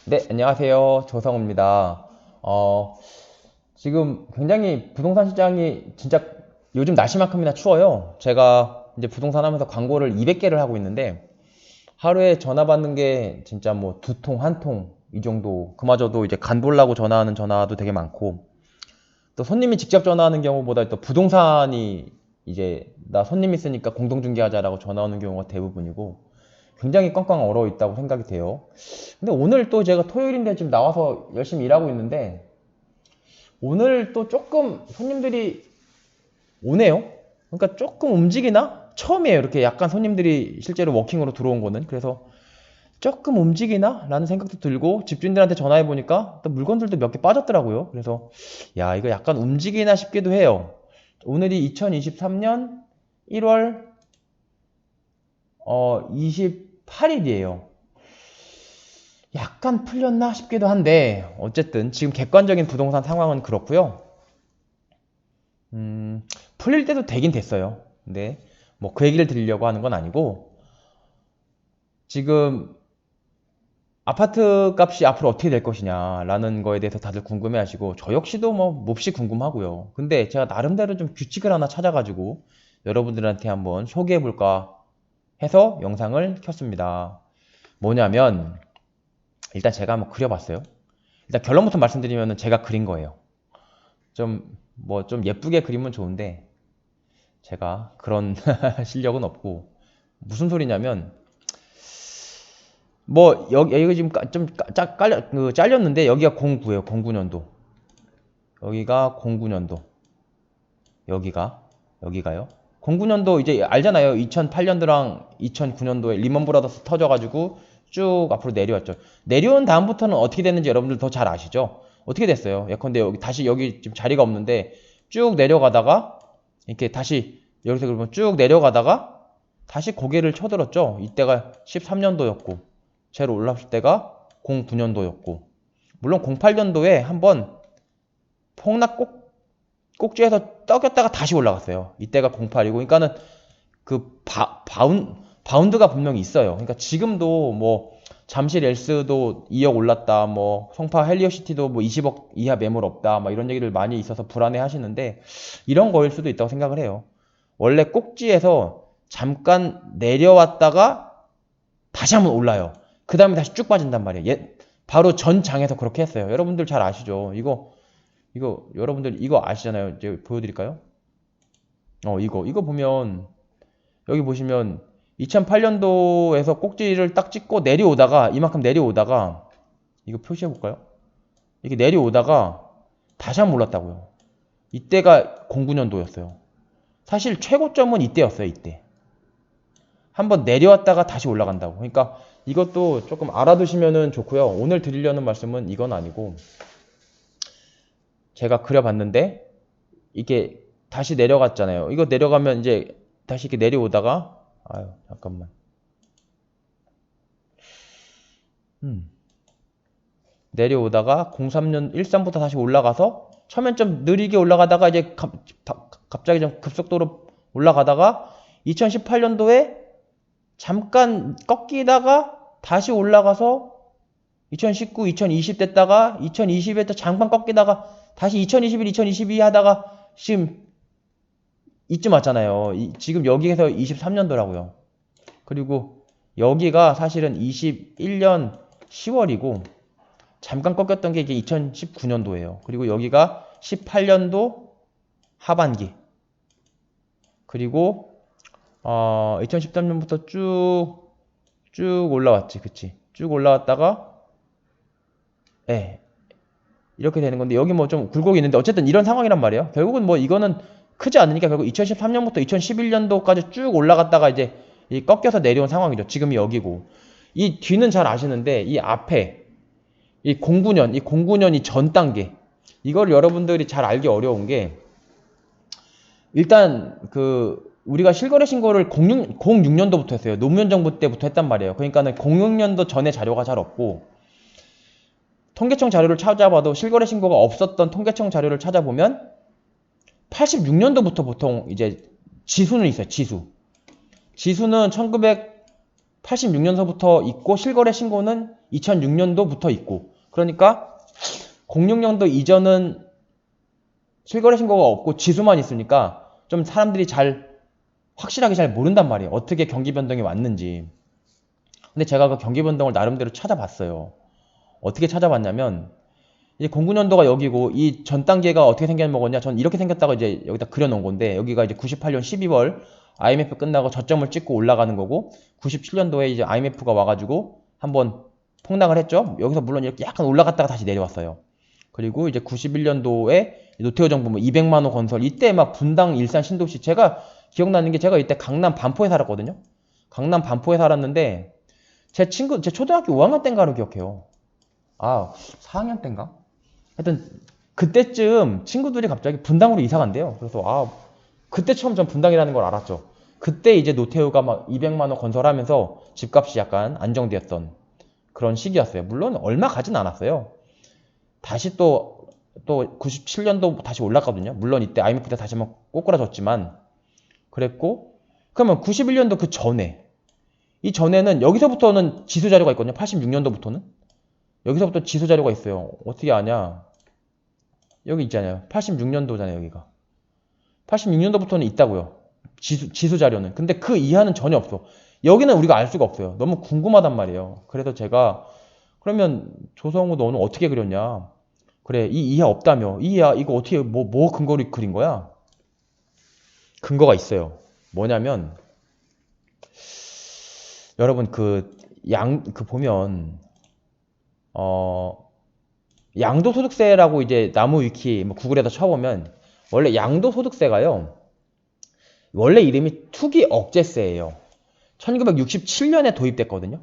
네, 안녕하세요. 조성우입니다. 지금 굉장히 부동산 시장이 진짜 요즘 날씨만큼이나 추워요. 제가 이제 부동산 하면서 광고를 200개를 하고 있는데 하루에 전화 받는 게 진짜 뭐 두 통, 한 통 이 정도. 그마저도 이제 간 보려고 전화하는 전화도 되게 많고 또 손님이 직접 전화하는 경우보다 또 부동산이 이제 나 손님 있으니까 공동중개하자라고 전화 오는 경우가 대부분이고 굉장히 꽝꽝 얼어 있다고 생각이 돼요. 근데 오늘 또 제가 토요일인데 지금 나와서 열심히 일하고 있는데 오늘 또 조금 손님들이 오네요. 그러니까 조금 움직이나? 처음이에요. 이렇게 약간 손님들이 실제로 워킹으로 들어온 거는. 그래서 조금 움직이나? 라는 생각도 들고 집주인들한테 전화해 보니까 또 물건들도 몇 개 빠졌더라고요. 그래서 야, 이거 약간 움직이나 싶기도 해요. 오늘이 2023년 1월 28일이에요. 약간 풀렸나 싶기도 한데 어쨌든 지금 객관적인 부동산 상황은 그렇고요. 음, 풀릴 때도 되긴 됐어요. 근데 뭐 그 얘기를 드리려고 하는 건 아니고 지금 아파트 값이 앞으로 어떻게 될 것이냐라는 거에 대해서 다들 궁금해하시고 저 역시도 뭐 몹시 궁금하고요. 근데 제가 나름대로 좀 규칙을 하나 찾아가지고 여러분들한테 한번 소개해볼까 해서 영상을 켰습니다. 뭐냐면 일단 제가 한번 그려봤어요. 일단 결론부터 말씀드리면 제가 그린 거예요. 좀 예쁘게 그리면 좋은데 제가 그런 실력은 없고 무슨 소리냐면 뭐 여기 지금 잘렸는데 여기가 09예요. 09년도. 여기가 09년도. 여기가요. 09년도 이제 알잖아요. 2008년도랑 2009년도에 리먼 브라더스 터져가지고 쭉 앞으로 내려왔죠. 내려온 다음부터는 어떻게 됐는지 여러분들 더 잘 아시죠? 어떻게 됐어요? 예컨대 여기 다시 여기 지금 자리가 없는데 쭉 내려가다가 이렇게 다시 여기서 그러면 쭉 내려가다가 다시 고개를 쳐들었죠. 이때가 13년도였고 제로 올랐을 때가 09년도였고 물론 08년도에 한번 폭락 꼭지에서 떡였다가 다시 올라갔어요. 이때가 08이고 그러니까는 그 바운드가 분명히 있어요. 그러니까 지금도 뭐 잠실 엘스도 2억 올랐다, 뭐 송파 헬리오시티도 뭐 20억 이하 매물 없다, 막 이런 얘기를 많이 있어서 불안해 하시는데 이런 거일 수도 있다고 생각을 해요. 원래 꼭지에서 잠깐 내려왔다가 다시 한번 올라요. 그 다음에 다시 쭉 빠진단 말이에요. 바로 전 장에서 그렇게 했어요. 여러분들 잘 아시죠? 이거 여러분들 이거 아시잖아요. 이제 보여드릴까요? 이거 보면 여기 보시면 2008년도에서 꼭지를 딱 찍고 내려오다가 이만큼 내려오다가 이거 표시해 볼까요? 이렇게 내려오다가 다시 한번 올랐다고요. 이때가 09년도였어요. 사실 최고점은 이때였어요. 이때. 한번 내려왔다가 다시 올라간다고. 그러니까 이것도 조금 알아두시면 좋고요. 오늘 드리려는 말씀은 이건 아니고 제가 그려봤는데 이게 다시 내려갔잖아요. 이거 내려가면 이제 다시 이렇게 내려오다가 아유 잠깐만 내려오다가 03년 13부터 다시 올라가서 처음엔 좀 느리게 올라가다가 이제 갑자기 좀 급속도로 올라가다가 2018년도에 잠깐 꺾이다가 다시 올라가서 2019, 2020 됐다가 2020에 또 잠깐 꺾이다가 다시 2021, 2022 하다가 지금 이쯤 왔잖아요. 지금 여기에서 23년도라고요. 그리고 여기가 사실은 21년 10월이고 잠깐 꺾였던 게 이제 2019년도예요. 그리고 여기가 18년도 하반기. 그리고 2013년부터 쭉 올라왔지. 그치? 쭉 올라왔다가 예. 이렇게 되는 건데 여기 뭐 좀 굴곡이 있는데 어쨌든 이런 상황이란 말이에요. 결국은 뭐 이거는 크지 않으니까 결국 2013년부터 2011년도까지 쭉 올라갔다가 이제 이 꺾여서 내려온 상황이죠. 지금이 여기고 이 뒤는 잘 아시는데 이 앞에 이 09년 이 전 단계 이걸 여러분들이 잘 알기 어려운 게 일단 그 우리가 실거래 신고를 06년도부터 했어요. 노무현 정부 때부터 했단 말이에요. 그러니까는 06년도 전에 자료가 잘 없고 통계청 자료를 찾아봐도 실거래 신고가 없었던 통계청 자료를 찾아보면 86년도부터 보통 이제 지수는 있어요. 지수는 86년서부터 있고 실거래 신고는 2006년도부터 있고 그러니까 06년도 이전은 실거래 신고가 없고 지수만 있으니까 좀 사람들이 확실하게 잘 모른단 말이에요. 어떻게 경기 변동이 왔는지. 근데 제가 그 경기 변동을 나름대로 찾아봤어요. 어떻게 찾아봤냐면 이제 09년도가 여기고 이 전 단계가 어떻게 생겨먹었냐? 전 이렇게 생겼다고 이제 여기다 그려놓은 건데 여기가 이제 98년 12월 IMF 끝나고 저점을 찍고 올라가는 거고 97년도에 이제 IMF가 와가지고 한번 폭락을 했죠. 여기서 물론 이렇게 약간 올라갔다가 다시 내려왔어요. 그리고 이제 91년도에 노태우 정부 뭐 200만 호 건설 이때 막 분당 일산 신도시 제가 기억나는 게 제가 이때 강남 반포에 살았거든요. 강남 반포에 살았는데 제 초등학교 5학년 때인가로 기억해요. 4학년 때인가? 하여튼 그때쯤 친구들이 갑자기 분당으로 이사 간대요. 그래서 그때 처음 전 분당이라는 걸 알았죠. 그때 이제 노태우가 막 200만 원 건설하면서 집값이 약간 안정되었던 그런 시기였어요. 물론 얼마 가진 않았어요. 다시 또 97년도 다시 올랐거든요. 물론 이때 IMF 때 다시 한번 꼬꾸라졌지만 그랬고 그러면 91년도 그 전에 이 전에는 여기서부터는 지수 자료가 있거든요. 86년도부터는 여기서부터 지수 자료가 있어요. 어떻게 아냐? 여기 있잖아요. 86년도잖아요, 여기가. 86년도부터는 있다고요. 지수 자료는. 근데 그 이하는 전혀 없어. 여기는 우리가 알 수가 없어요. 너무 궁금하단 말이에요. 그래서 제가 그러면 조성우 너는 어떻게 그렸냐? 그래, 이 이하 없다며. 이 이하 이거 어떻게 뭐 근거로 그린 거야? 근거가 있어요. 뭐냐면 여러분 보면 양도소득세라고 이제 나무위키 뭐 구글에다 쳐보면 원래 양도소득세가요. 원래 이름이 투기억제세예요. 1967년에 도입됐거든요.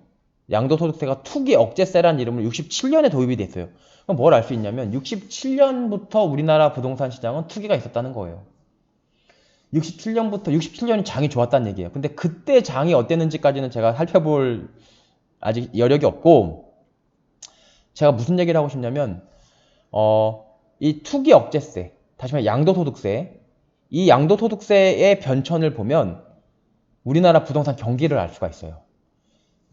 양도소득세가 투기억제세라는 이름으로 67년에 도입이 됐어요. 그럼 뭘 알 수 있냐면 67년부터 우리나라 부동산 시장은 투기가 있었다는 거예요. 67년이 장이 좋았다는 얘기예요. 근데 그때 장이 어땠는지까지는 제가 살펴볼 아직 여력이 없고 제가 무슨 얘기를 하고 싶냐면 이 투기억제세, 다시 말해 양도소득세, 이 양도소득세의 변천을 보면 우리나라 부동산 경기를 알 수가 있어요.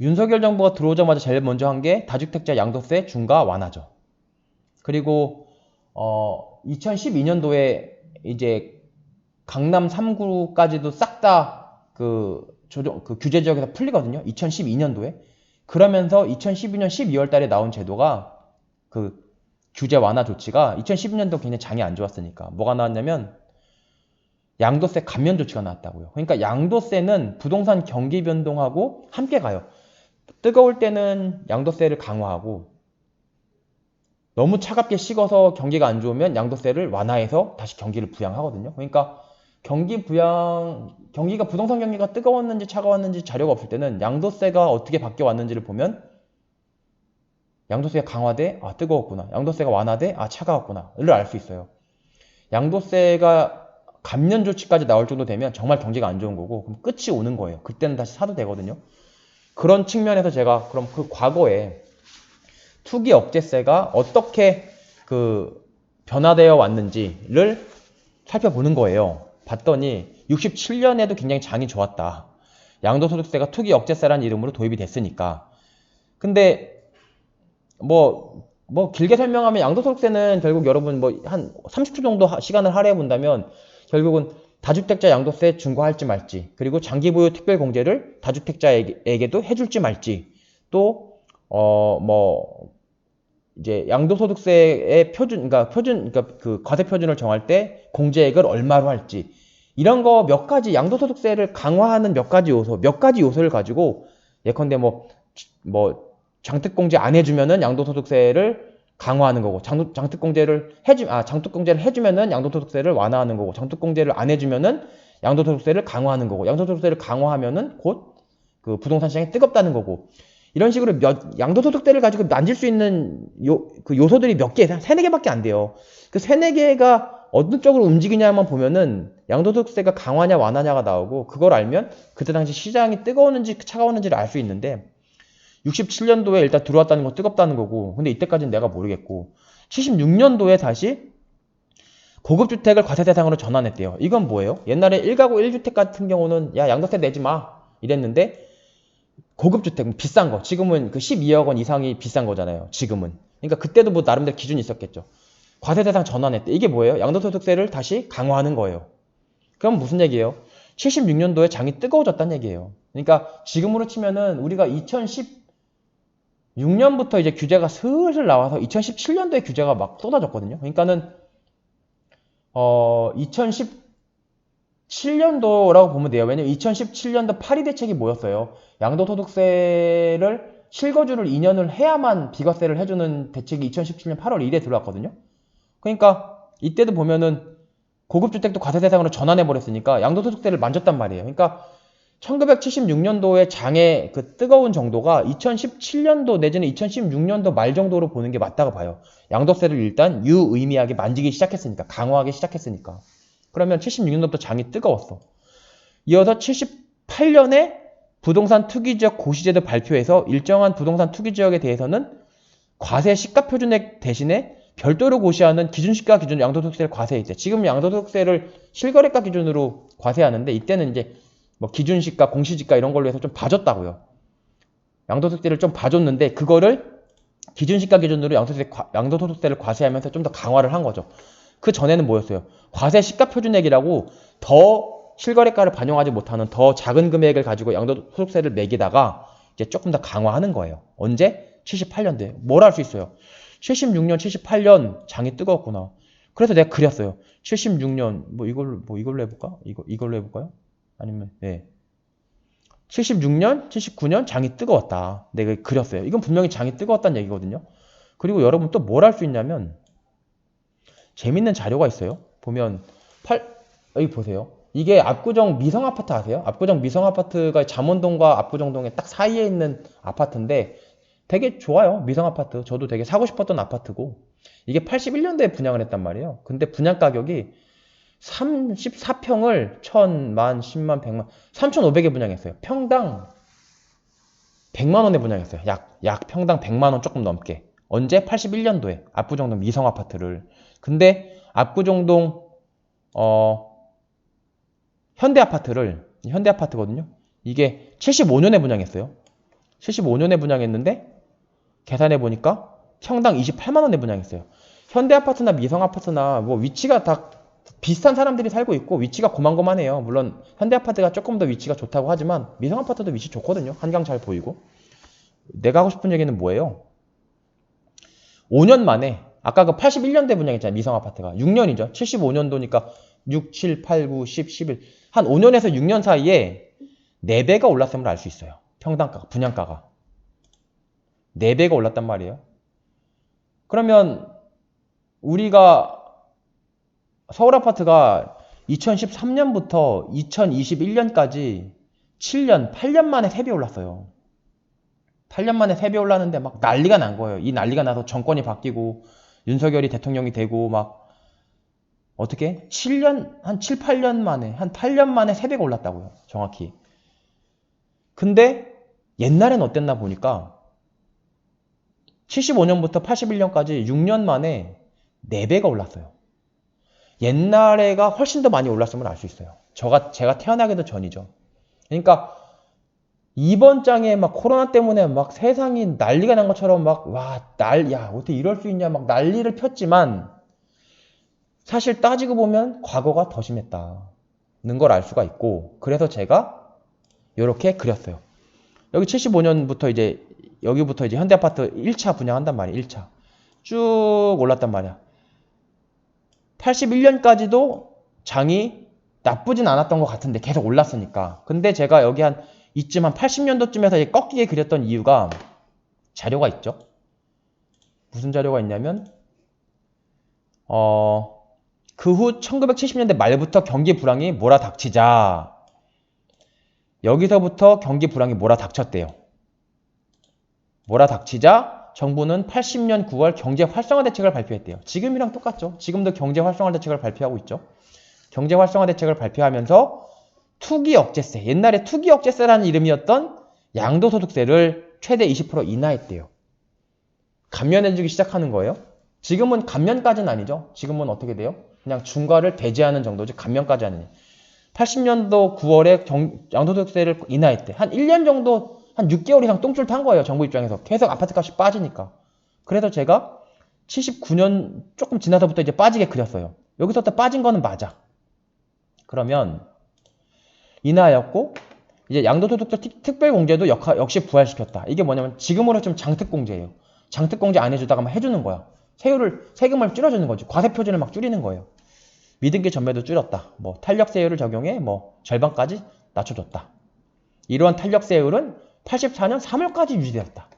윤석열 정부가 들어오자마자 제일 먼저 한 게 다주택자 양도세 중과 완화죠. 그리고 2012년도에 이제 강남 3구까지도 싹 다 그 규제 지역에서 풀리거든요. 2012년도에. 그러면서 2012년 12월 달에 나온 제도가 그 규제 완화 조치가 2012년도 굉장히 장이 안 좋았으니까 뭐가 나왔냐면 양도세 감면 조치가 나왔다고요. 그러니까 양도세는 부동산 경기 변동하고 함께 가요. 뜨거울 때는 양도세를 강화하고 너무 차갑게 식어서 경기가 안 좋으면 양도세를 완화해서 다시 경기를 부양하거든요. 그러니까 경기가 부동산 경기가 뜨거웠는지 차가웠는지 자료가 없을 때는 양도세가 어떻게 바뀌어 왔는지를 보면 양도세가 강화돼 뜨거웠구나. 양도세가 완화돼 차가웠구나를 알 수 있어요. 양도세가 감면 조치까지 나올 정도 되면 정말 경기가 안 좋은 거고 그럼 끝이 오는 거예요. 그때는 다시 사도 되거든요. 그런 측면에서 제가 그럼 그 과거에 투기 억제세가 어떻게 변화되어 왔는지를 살펴보는 거예요. 봤더니 67년에도 굉장히 장이 좋았다. 양도소득세가 투기 억제세라는 이름으로 도입이 됐으니까. 근데 뭐 길게 설명하면 양도소득세는 결국 여러분 한 30초 정도 시간을 할애해 본다면 결국은 다주택자 양도세 중과할지 말지, 그리고 장기보유 특별공제를 다주택자에게도 해줄지 말지, 또 이제 양도소득세의 그러니까 그 과세 표준을 정할 때 공제액을 얼마로 할지, 이런 거 몇 가지, 양도소득세를 강화하는 몇 가지 요소를 가지고 예컨대 장특공제 안 해주면은 양도소득세를 강화하는 거고, 장특공제를 해주면은 양도소득세를 완화하는 거고, 장특공제를 안 해주면은 양도소득세를 강화하는 거고, 양도소득세를 강화하면은 곧 그 부동산 시장이 뜨겁다는 거고, 이런 식으로 양도소득세를 가지고 만질 수 있는 요소들이 몇 개, 3-4개밖에 안 돼요. 그 3-4개가 어느 쪽으로 움직이냐만 보면은 양도소득세가 강화냐 완화냐가 나오고, 그걸 알면 그때 당시 시장이 뜨거웠는지 차가웠는지를 알 수 있는데 67년도에 일단 들어왔다는 건 뜨겁다는 거고, 근데 이때까지는 내가 모르겠고 76년도에 다시 고급주택을 과세 대상으로 전환했대요. 이건 뭐예요? 옛날에 1가구 1주택 같은 경우는 야 양도세 내지 마 이랬는데 고급 주택, 비싼 거. 지금은 그 12억 원 이상이 비싼 거잖아요. 지금은. 그러니까 그때도 뭐 나름대로 기준이 있었겠죠. 과세 대상 전환했대. 이게 뭐예요? 양도소득세를 다시 강화하는 거예요. 그럼 무슨 얘기예요? 76년도에 장이 뜨거워졌다는 얘기예요. 그러니까 지금으로 치면은 우리가 2016년부터 이제 규제가 슬슬 나와서 2017년도에 규제가 막 쏟아졌거든요. 그러니까는 2017년도라고 보면 돼요. 왜냐면 2017년도 파리 대책이 뭐였어요? 양도소득세를 실거주를 2년을 해야만 비과세를 해주는 대책이 2017년 8월 1일에 들어왔거든요. 그러니까 이때도 보면은 고급주택도 과세 대상으로 전환해버렸으니까 양도소득세를 만졌단 말이에요. 그러니까 1976년도의 장의 그 뜨거운 정도가 2017년도 내지는 2016년도 말 정도로 보는 게 맞다고 봐요. 양도세를 일단 유의미하게 만지기 시작했으니까, 강화하기 시작했으니까. 그러면 76년도부터 장이 뜨거웠어. 이어서 78년에 부동산 투기지역 고시제도 발표해서 일정한 부동산 투기지역에 대해서는 과세 시가표준액 대신에 별도로 고시하는 기준시가 기준 양도소득세를 과세했대. 지금 양도소득세를 실거래가 기준으로 과세하는데 이때는 이제 뭐 기준시가, 공시지가 이런 걸로 해서 좀 봐줬다고요. 양도소득세를 좀 봐줬는데 그거를 기준시가 기준으로 양도소득세를 과세하면서 좀 더 강화를 한 거죠. 그 전에는 뭐였어요? 과세 시가표준액이라고 더 실거래가를 반영하지 못하는 더 작은 금액을 가지고 양도소득세를 매기다가 이제 조금 더 강화하는 거예요. 언제? 78년도에. 뭘 할 수 있어요? 76년, 78년 장이 뜨거웠구나. 그래서 내가 그렸어요. 76년 이걸로 해볼까? 이걸로 해볼까요? 아니면 76년, 79년 장이 뜨거웠다. 내가 그렸어요. 이건 분명히 장이 뜨거웠다는 얘기거든요. 그리고 여러분 또 뭘 할 수 있냐면 재밌는 자료가 있어요. 보면 여기 보세요. 이게 압구정 미성아파트 아세요? 압구정 미성아파트가 잠원동과 압구정동에 딱 사이에 있는 아파트인데 되게 좋아요. 미성아파트. 저도 되게 사고 싶었던 아파트고 이게 81년도에 분양을 했단 말이에요. 근데 분양 가격이 34평을 1000만, 10만, 100만 3,500에 분양했어요. 평당 100만원에 분양했어요. 약 평당 100만원 조금 넘게. 언제? 81년도에 압구정동 미성아파트를. 근데 압구정동 현대아파트거든요. 이게 75년에 분양했어요. 75년에 분양했는데 계산해보니까 평당 28만원에 분양했어요. 현대아파트나 미성아파트나 뭐 위치가 다 비슷한 사람들이 살고 있고 위치가 고만고만해요. 물론 현대아파트가 조금 더 위치가 좋다고 하지만 미성아파트도 위치 좋거든요. 한강 잘 보이고. 내가 하고 싶은 얘기는 뭐예요? 5년 만에 아까 그 81년대 분양했잖아요. 미성아파트가 6년이죠. 75년도니까 6, 7, 8, 9, 10, 11 한 5년에서 6년 사이에 4배가 올랐음을 알 수 있어요. 평당가가, 분양가가 4배가 올랐단 말이에요. 그러면 우리가 서울 아파트가 2013년부터 2021년까지 7년, 8년 만에 3배 올랐어요. 8년 만에 3배 올랐는데 막 난리가 난 거예요. 이 난리가 나서 정권이 바뀌고 윤석열이 대통령이 되고 막 어떻게? 7년, 한 7, 8년 만에, 한 8년 만에 3배가 올랐다고요. 정확히. 근데 옛날엔 어땠나 보니까 75년부터 81년까지 6년 만에 4배가 올랐어요. 옛날에가 훨씬 더 많이 올랐음을 알 수 있어요. 제가 태어나기도 전이죠. 그러니까 이번 장에 막 코로나 때문에 막 세상이 난리가 난 것처럼 막 야 어떻게 이럴 수 있냐 막 난리를 폈지만 사실 따지고 보면 과거가 더 심했다는 걸 알 수가 있고 그래서 제가 이렇게 그렸어요. 여기 75년부터 이제 여기부터 이제 현대아파트 1차 분양한단 말이에요. 1차 쭉 올랐단 말이야. 81년까지도 장이 나쁘진 않았던 것 같은데 계속 올랐으니까. 근데 제가 여기 한 80년도쯤에서 꺾이게 그렸던 이유가 자료가 있죠. 무슨 자료가 있냐면 그 후 1970년대 말부터 경기 불황이 몰아닥치자 여기서부터 경기 불황이 몰아닥쳤대요. 몰아닥치자 정부는 80년 9월 경제 활성화 대책을 발표했대요. 지금이랑 똑같죠. 지금도 경제 활성화 대책을 발표하고 있죠. 경제 활성화 대책을 발표하면서 투기 억제세, 옛날에 투기 억제세라는 이름이었던 양도소득세를 최대 20% 인하했대요. 감면해주기 시작하는 거예요. 지금은 감면까지는 아니죠. 지금은 어떻게 돼요? 그냥 중과를 배제하는 정도지 감면까지 아니에요. 80년도 9월에 양도소득세를 인하했대. 한 1년 정도 한 6개월 이상 똥줄 탄 거예요. 정부 입장에서. 계속 아파트 값이 빠지니까. 그래서 제가 79년 조금 지나서부터 이제 빠지게 그렸어요. 여기서부터 빠진 거는 맞아. 그러면 인하였고 이제 양도소득세 특별공제도 역시 부활시켰다. 이게 뭐냐면 지금으로 좀 장특공제예요. 장특공제 안 해주다가 막 해주는 거야. 세금을 줄여주는 거지. 과세표준을 막 줄이는 거예요. 미등기 전매도 줄였다. 뭐 탄력세율을 적용해 뭐 절반까지 낮춰줬다. 이러한 탄력세율은 84년 3월까지 유지되었다.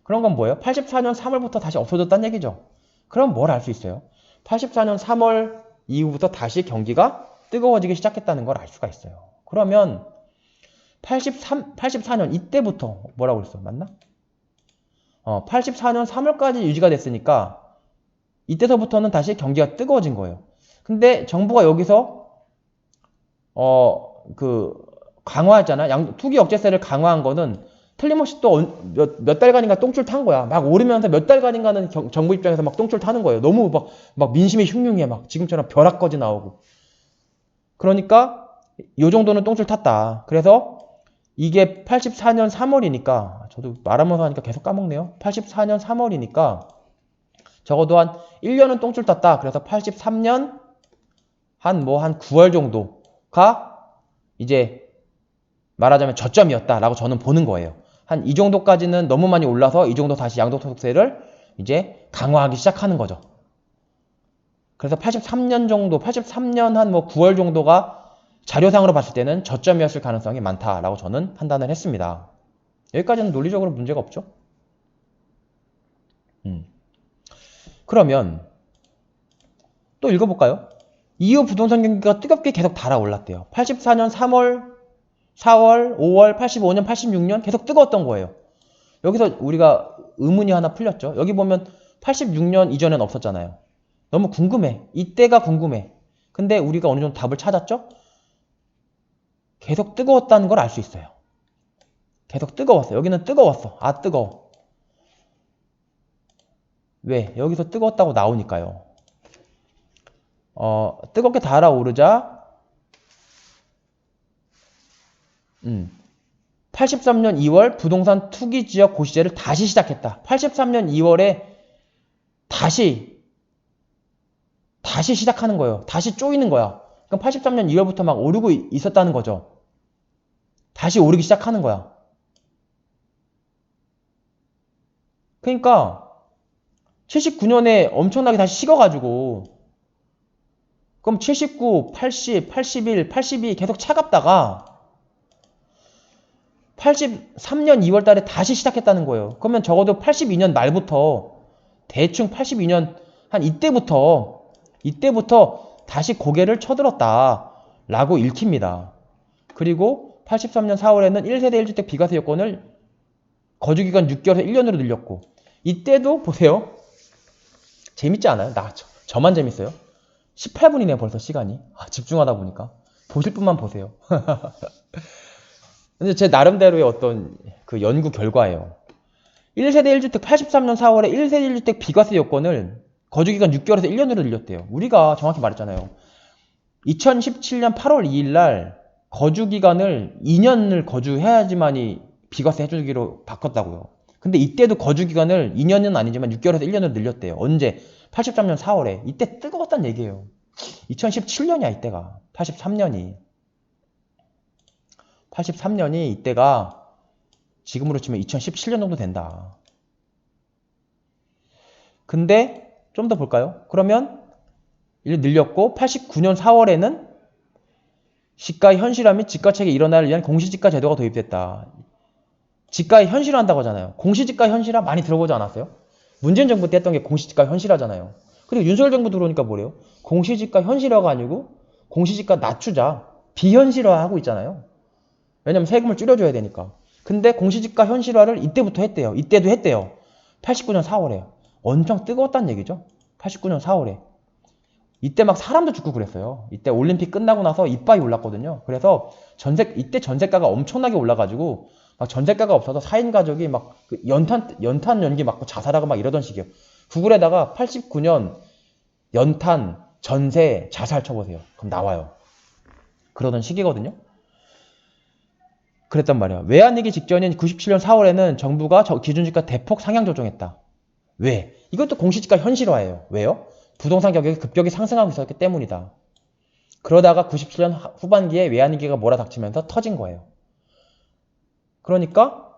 그런 건 뭐예요? 84년 3월부터 다시 없어졌다는 얘기죠. 그럼 뭘 알 수 있어요? 84년 3월 이후부터 다시 경기가 뜨거워지기 시작했다는 걸 알 수가 있어요. 그러면 84년 이때부터 뭐라고 그랬어? 맞나? 84년 3월까지 유지가 됐으니까 이때서부터는 다시 경기가 뜨거워진 거예요. 근데 정부가 여기서 강화했잖아. 투기 억제세를 강화한 거는 틀림없이 또 몇 달간인가 똥줄 탄 거야. 막 오르면서 몇 달간인가는 정부 입장에서 막 똥줄 타는 거예요. 너무 막 민심이 흉흉해. 막 지금처럼 벼락거지 나오고. 그러니까 요 정도는 똥줄 탔다. 그래서 이게 84년 3월이니까 저도 말하면서 하니까 계속 까먹네요. 84년 3월이니까 적어도 한 1년은 똥줄 탔다. 그래서 83년 한 9월 정도가 이제 말하자면 저점이었다라고 저는 보는 거예요. 한 이 정도까지는 너무 많이 올라서 이 정도 다시 양도소득세를 이제 강화하기 시작하는 거죠. 그래서 83년 정도, 83년 한 9월 정도가 자료상으로 봤을 때는 저점이었을 가능성이 많다라고 저는 판단을 했습니다. 여기까지는 논리적으로 문제가 없죠. 그러면 또 읽어볼까요? 이후 부동산 경기가 뜨겁게 계속 달아올랐대요. 84년 3월, 4월, 5월, 85년, 86년 계속 뜨거웠던 거예요. 여기서 우리가 의문이 하나 풀렸죠. 여기 보면 86년 이전엔 없었잖아요. 너무 궁금해. 이때가 궁금해. 근데 우리가 어느 정도 답을 찾았죠? 계속 뜨거웠다는 걸 알 수 있어요. 계속 뜨거웠어. 여기는 뜨거웠어. 아, 뜨거워. 왜? 여기서 뜨거웠다고 나오니까요. 뜨겁게 달아오르자 83년 2월 부동산 투기 지역 고시제를 다시 시작했다. 83년 2월에 다시 시작하는 거예요. 다시 쪼이는 거야. 그럼 83년 2월부터 막 오르고 있었다는 거죠. 다시 오르기 시작하는 거야. 그러니까 79년에 엄청나게 다시 식어가지고 그럼 79, 80, 81, 82 계속 차갑다가 83년 2월 달에 다시 시작했다는 거예요. 그러면 적어도 82년 말부터 대충 82년 한 이때부터 다시 고개를 쳐들었다 라고 읽힙니다. 그리고 83년 4월에는 1세대 1주택 비과세 요건을 거주기간 6개월에서 1년으로 늘렸고 이때도 보세요. 재밌지 않아요? 저만 재밌어요? 18분이네 벌써 시간이. 집중하다 보니까. 보실 분만 보세요. 근데 제 나름대로의 어떤 그 연구 결과예요. 1세대 1주택 83년 4월에 1세대 1주택 비과세 요건을 거주기간 6개월에서 1년으로 늘렸대요. 우리가 정확히 말했잖아요. 2017년 8월 2일 날 거주기간을 2년을 거주해야지만이 비과세 해주기로 바꿨다고요. 근데 이때도 거주기간을 2년은 아니지만 6개월에서 1년으로 늘렸대요. 언제? 83년 4월에. 이때 뜨거웠단 얘기예요. 2017년이야 이때가. 83년이 이때가 지금으로 치면 2017년 정도 된다. 근데 좀 더 볼까요? 그러면 일 늘렸고 89년 4월에는 시가의 현실화 및 지가체계 일원화를 위한 공시지가 제도가 도입됐다. 지가의 현실화한다고 하잖아요. 공시지가 현실화 많이 들어보지 않았어요? 문재인 정부 때 했던 게 공시지가 현실화잖아요. 그리고 윤석열 정부 들어오니까 뭐래요? 공시지가 현실화가 아니고 공시지가 낮추자. 비현실화 하고 있잖아요. 왜냐면 세금을 줄여줘야 되니까. 근데 공시지가 현실화를 이때부터 했대요. 이때도 했대요. 89년 4월에. 엄청 뜨거웠다는 얘기죠. 89년 4월에. 이때 막 사람도 죽고 그랬어요. 이때 올림픽 끝나고 나서 이빠이 올랐거든요. 그래서 이때 전세가가 엄청나게 올라가지고 막 전세가가 없어서 4인 가족이 막 연탄 연기 맞고 자살하고 막 이러던 시기예요. 구글에다가 89년 연탄 전세 자살 쳐보세요. 그럼 나와요. 그러던 시기거든요. 그랬단 말이야. 외환위기 직전인 97년 4월에는 정부가 기준주가 대폭 상향 조정했다. 왜? 이것도 공시지가 현실화예요. 왜요? 부동산 가격이 급격히 상승하고 있었기 때문이다. 그러다가 97년 후반기에 외환위기가 몰아닥치면서 터진 거예요. 그러니까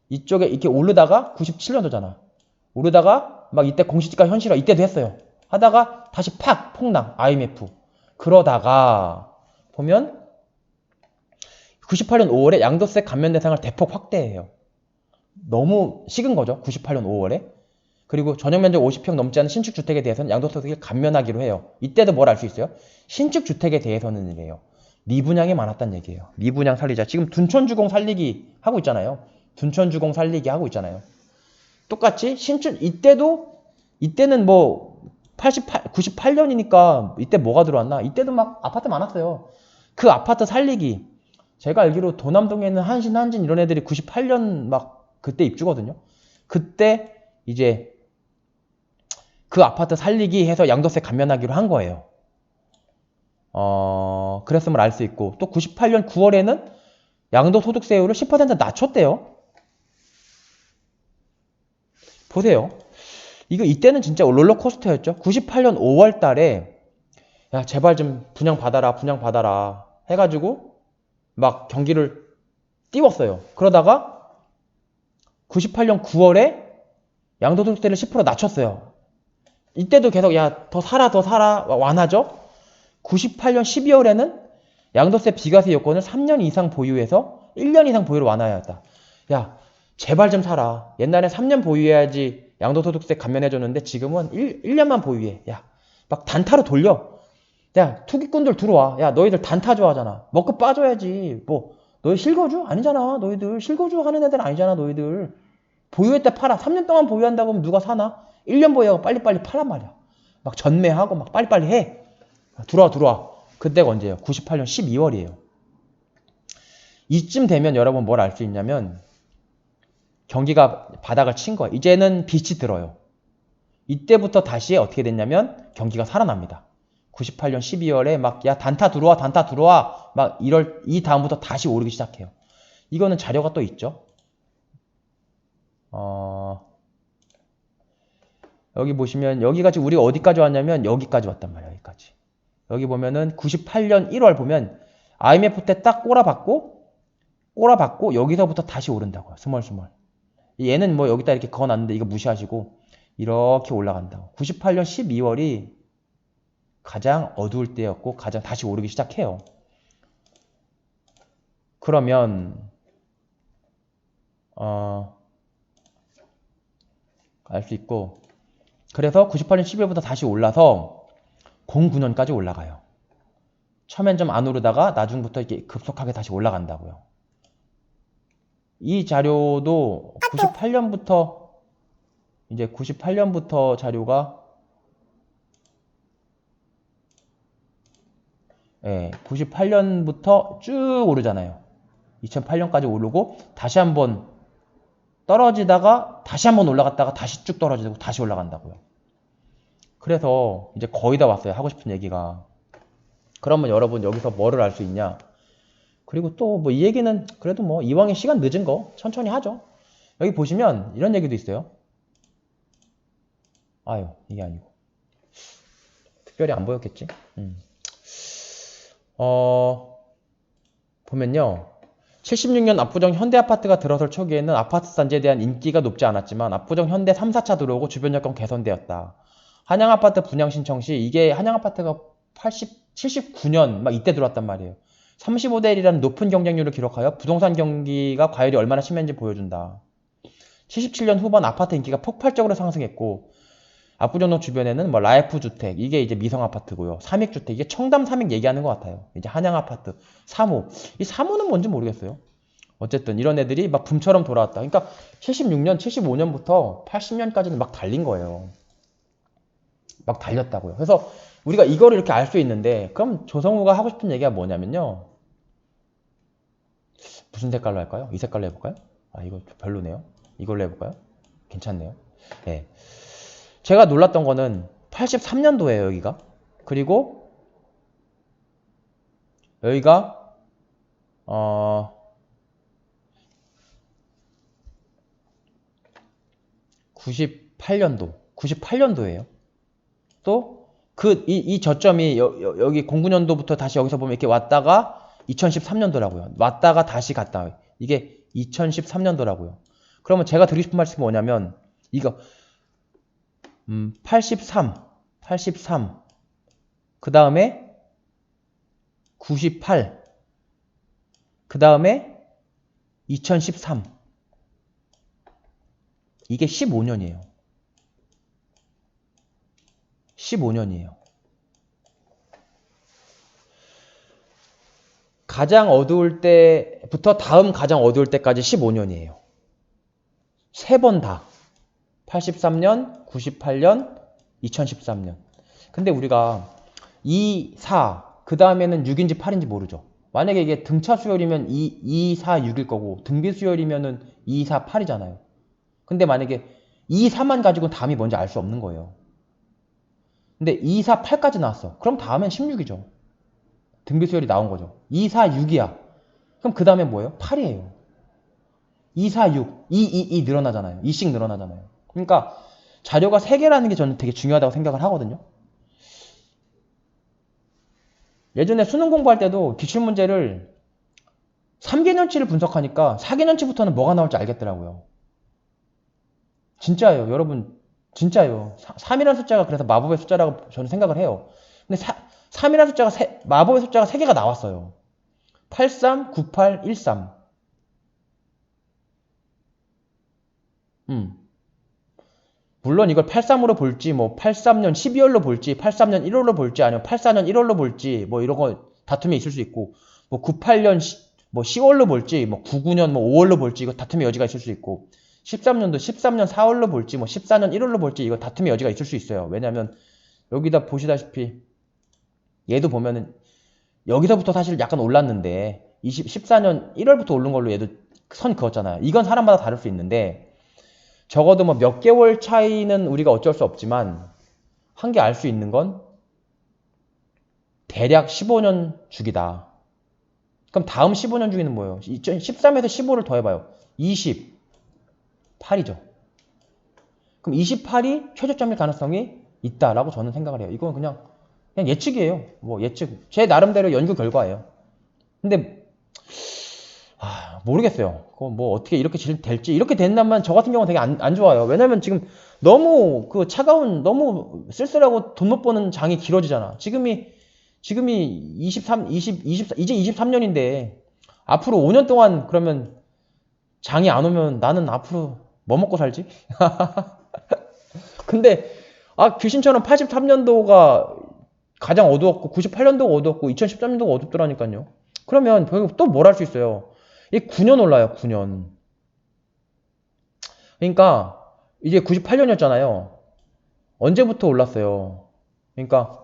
이쪽에 이렇게 오르다가 97년도잖아. 오르다가 막 이때 공시지가 현실화 이때도 했어요. 하다가 다시 팍 폭락 IMF. 그러다가 보면 98년 5월에 양도세 감면 대상을 대폭 확대해요. 너무 식은 거죠. 98년 5월에. 그리고 전용 면적 50평 넘지 않은 신축 주택에 대해서는 양도소득을 감면하기로 해요. 이때도 뭘 알 수 있어요? 신축 주택에 대해서는 이래요. 미분양이 많았다는 얘기예요. 미분양 살리자. 지금 둔촌주공 살리기 하고 있잖아요. 둔촌주공 살리기 하고 있잖아요. 똑같이 신축 이때는 뭐 98년이니까 이때 뭐가 들어왔나? 이때도 막 아파트 많았어요. 그 아파트 살리기. 제가 알기로 도남동에 있는 한신 이런 애들이 98년 막 그때 입주거든요. 그때 이제 그 아파트 살리기 해서 양도세 감면하기로 한 거예요. 그랬음을 알 수 있고 또 98년 9월에는 양도소득세율을 10% 낮췄대요. 보세요. 이때는 진짜 롤러코스터였죠. 98년 5월 달에 야 제발 좀 분양 받아라 해가지고 막 경기를 띄웠어요. 그러다가 98년 9월에 양도소득세를 10% 낮췄어요. 이때도 계속 야 더 사라 완화죠. 98년 12월에는 양도세 비과세 요건을 3년 이상 보유해서 1년 이상 보유를 완화해야 했다. 야 제발 좀 사라. 옛날에 3년 보유해야지 양도소득세 감면해줬는데 지금은 1년만 보유해. 야 막 단타로 돌려. 야 투기꾼들 들어와. 야 너희들 단타 좋아하잖아. 먹고 빠져야지. 뭐 너희 실거주? 아니잖아. 너희들 실거주 하는 애들 아니잖아. 너희들 보유했다 팔아. 3년 동안 보유한다고 하면 누가 사나? 1년 보유하고 빨리빨리 팔란 말이야. 막 전매하고 막 빨리빨리 해. 들어와. 그때가 언제예요? 98년 12월이에요. 이쯤 되면 여러분 뭘 알 수 있냐면 경기가 바닥을 친 거예요. 이제는 빛이 들어요. 이때부터 다시 어떻게 됐냐면 경기가 살아납니다. 98년 12월에 막 야 단타 들어와 막 이 다음부터 다시 오르기 시작해요. 이거는 자료가 또 있죠. 여기 보시면 여기가 지금 우리가 어디까지 왔냐면 여기까지 왔단 말이에요. 여기까지. 여기 보면은 98년 1월 보면 IMF 때 딱 꼬라박고 여기서부터 다시 오른다고요. 스멀스멀. 얘는 뭐 여기다 이렇게 그어놨는데 이거 무시하시고 이렇게 올라간다고. 98년 12월이 가장 어두울 때였고 가장 다시 오르기 시작해요. 그러면 알 수 있고 그래서 98년 12월부터 다시 올라서 09년까지 올라가요. 처음엔 좀 안 오르다가 나중부터 이렇게 급속하게 다시 올라간다고요. 이 자료도 98년부터 이제 98년부터 자료가 98년부터 쭉 오르잖아요. 2008년까지 오르고 다시 한번 떨어지다가 다시 한번 올라갔다가 다시 쭉 떨어지고 다시 올라간다고요. 그래서 이제 거의 다 왔어요. 하고 싶은 얘기가. 그러면 여러분 여기서 뭐를 알 수 있냐? 그리고 또 뭐 이 얘기는 그래도 뭐 이왕에 시간 늦은 거 천천히 하죠. 여기 보시면 이런 얘기도 있어요. 아유 이게 아니고 특별히 안 보였겠지. 보면요. 76년 압구정 현대아파트가 들어설 초기에는 아파트 단지에 대한 인기가 높지 않았지만 압구정 현대 3, 4차 들어오고 주변 여건 개선되었다. 한양아파트 분양 신청 시 이게 한양아파트가 79년 막 이때 들어왔단 말이에요. 35대 1이라는 높은 경쟁률을 기록하여 부동산 경기가 과열이 얼마나 심했는지 보여준다. 77년 후반 아파트 인기가 폭발적으로 상승했고 압구정동 주변에는 뭐 라이프 주택 이게 이제 미성 아파트고요. 삼익 주택 이게 청담 삼익 얘기하는 것 같아요. 이제 한양 아파트 사무 이 사무는 뭔지 모르겠어요. 어쨌든 이런 애들이 막 붐처럼 돌아왔다. 그러니까 76년 75년부터 80년까지는 막 달린 거예요. 막 달렸다고요. 그래서 우리가 이거를 이렇게 알 수 있는데 그럼 조성우가 하고 싶은 얘기가 뭐냐면요. 무슨 색깔로 할까요? 이 색깔로 해볼까요? 아 이거 별로네요. 이걸로 해볼까요? 괜찮네요. 네. 제가 놀랐던 거는 83년도에요, 여기가. 그리고 여기가 98년도예요. 또 이 저점이 여기 09년도부터 다시 여기서 보면 이렇게 왔다가 2013년도라고요. 왔다가 다시 갔다. 이게 2013년도라고요. 그러면 제가 드리고 싶은 말씀이 뭐냐면 이거 83, 그 다음에 98, 그 다음에 2013. 이게 15년이에요. 15년이에요. 가장 어두울 때부터 다음 가장 어두울 때까지 15년이에요. 세 번 다. 83년, 98년, 2013년. 근데 우리가 2, 4, 그 다음에는 6인지 8인지 모르죠. 만약에 이게 등차 수열이면 2, 4, 6일 거고 등비 수열이면은 2, 4, 8이잖아요. 근데 만약에 2, 4만 가지고 다음이 뭔지 알 수 없는 거예요. 근데 2, 4, 8까지 나왔어. 그럼 다음엔 16이죠. 등비 수열이 나온 거죠. 2, 4, 6이야. 그럼 그 다음에 뭐예요? 8이에요. 2, 4, 6. 2 늘어나잖아요. 2씩 늘어나잖아요. 그러니까 자료가 3개라는 게 저는 되게 중요하다고 생각을 하거든요. 예전에 수능 공부할 때도 기출문제를 3개년치를 분석하니까 4개년치부터는 뭐가 나올지 알겠더라고요. 진짜예요. 여러분 진짜예요. 3이라는 숫자가 그래서 마법의 숫자라고 저는 생각을 해요. 근데 3이라는 숫자가 마법의 숫자가 3개가 나왔어요. 83, 98, 13. 물론 이걸 83으로 볼지 뭐 83년 12월로 볼지 83년 1월로 볼지 아니면 84년 1월로 볼지 뭐 이런 거 다툼이 있을 수 있고 뭐 98년 뭐 10월로 볼지 뭐 99년 뭐 5월로 볼지 이거 다툼의 여지가 있을 수 있고 13년도 13년 4월로 볼지 뭐 14년 1월로 볼지 이거 다툼의 여지가 있을 수 있어요. 왜냐면 여기다 보시다시피 얘도 보면은 여기서부터 사실 약간 올랐는데 14년 1월부터 오른 걸로 얘도 선 그었잖아요. 이건 사람마다 다를 수 있는데 적어도 뭐 몇 개월 차이는 우리가 어쩔 수 없지만 한 개 알 수 있는 건 대략 15년 주기다. 그럼 다음 15년 주기는 뭐예요? 13에서 15를 더해봐요. 28이죠. 그럼 28이 최저점일 가능성이 있다라고 저는 생각을 해요. 이건 그냥 예측이에요. 뭐 예측. 제 나름대로 연구 결과예요. 근데 모르겠어요. 그거 뭐 어떻게 이렇게 될지. 이렇게 된다면 저 같은 경우는 되게 안 좋아요. 왜냐면 지금 너무 그 차가운, 너무 쓸쓸하고 돈 못 버는 장이 길어지잖아. 지금이 24, 이제 23년인데 앞으로 5년 동안 그러면 장이 안 오면 나는 앞으로 뭐 먹고 살지? 근데 귀신처럼 83년도가 가장 어두웠고 98년도가 어두웠고 2013년도가 어둡더라니까요. 그러면 결국 또 뭘 할 수 있어요? 이 9년 올라요, 9년. 그러니까 이제 98년이었잖아요. 언제부터 올랐어요? 그러니까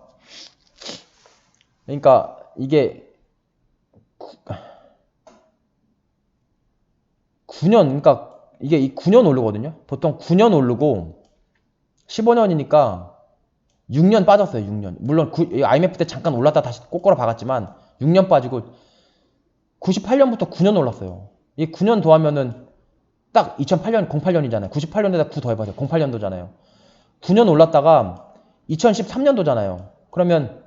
이게 9년, 그러니까 이게 이 9년 오르거든요. 보통 9년 오르고 15년이니까 6년 빠졌어요, 6년. 물론 IMF 때 잠깐 올랐다 다시 꼬꾸라 박았지만 6년 빠지고 98년부터 9년 올랐어요. 이 9년 더하면은 딱 2008년, 08년이잖아요. 98년도에다 9 더해봐요. 08년도잖아요. 9년 올랐다가 2013년도잖아요. 그러면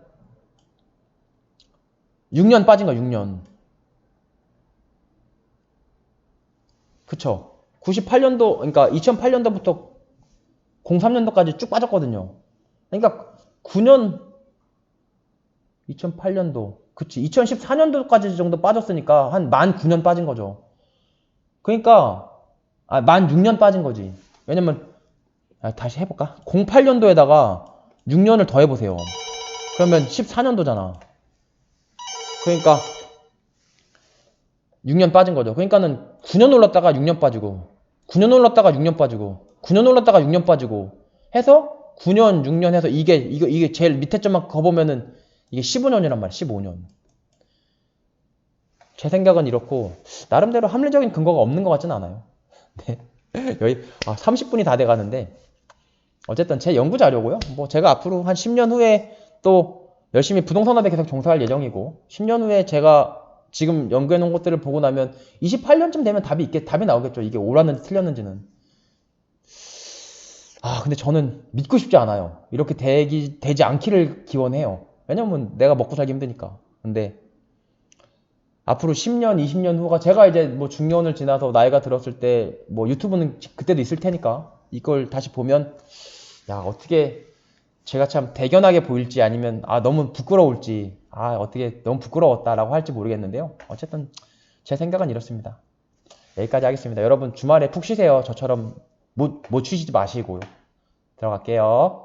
6년 빠진 거야, 6년. 그쵸? 98년도, 그러니까 2008년도부터 03년도까지 쭉 빠졌거든요. 그러니까 9년, 2008년도, 그치? 2014년도까지 정도 빠졌으니까 한 만 9년 빠진 거죠. 그러니까, 만 6년 빠진 거지. 왜냐면, 다시 해볼까? 08년도에다가 6년을 더해보세요. 그러면 14년도잖아. 그러니까 6년 빠진 거죠. 그러니까는 9년 올랐다가 6년 빠지고 9년 올랐다가 6년 빠지고 9년 올랐다가 6년 빠지고 해서 9년, 6년 해서 이게 제일 밑에 점만 거보면은 이게 15년이란 말이야. 15년. 제 생각은 이렇고 나름대로 합리적인 근거가 없는 것 같지는 않아요. 네. 여기 30분이 다 돼가는데 어쨌든 제 연구 자료고요. 뭐 제가 앞으로 한 10년 후에 또 열심히 부동산업에 계속 종사할 예정이고 10년 후에 제가 지금 연구해 놓은 것들을 보고 나면 28년쯤 되면 답이 나오겠죠. 이게 옳았는지 틀렸는지는. 근데 저는 믿고 싶지 않아요. 이렇게 되지 않기를 기원해요. 왜냐면 내가 먹고 살기 힘드니까. 근데 앞으로 10년, 20년 후가 제가 이제 뭐 중년을 지나서 나이가 들었을 때 뭐 유튜브는 그때도 있을 테니까 이걸 다시 보면 야, 어떻게 제가 참 대견하게 보일지 아니면 너무 부끄러울지 어떻게 너무 부끄러웠다라고 할지 모르겠는데요. 어쨌든 제 생각은 이렇습니다. 여기까지 하겠습니다. 여러분 주말에 푹 쉬세요. 저처럼 못 쉬지 마시고요. 들어갈게요.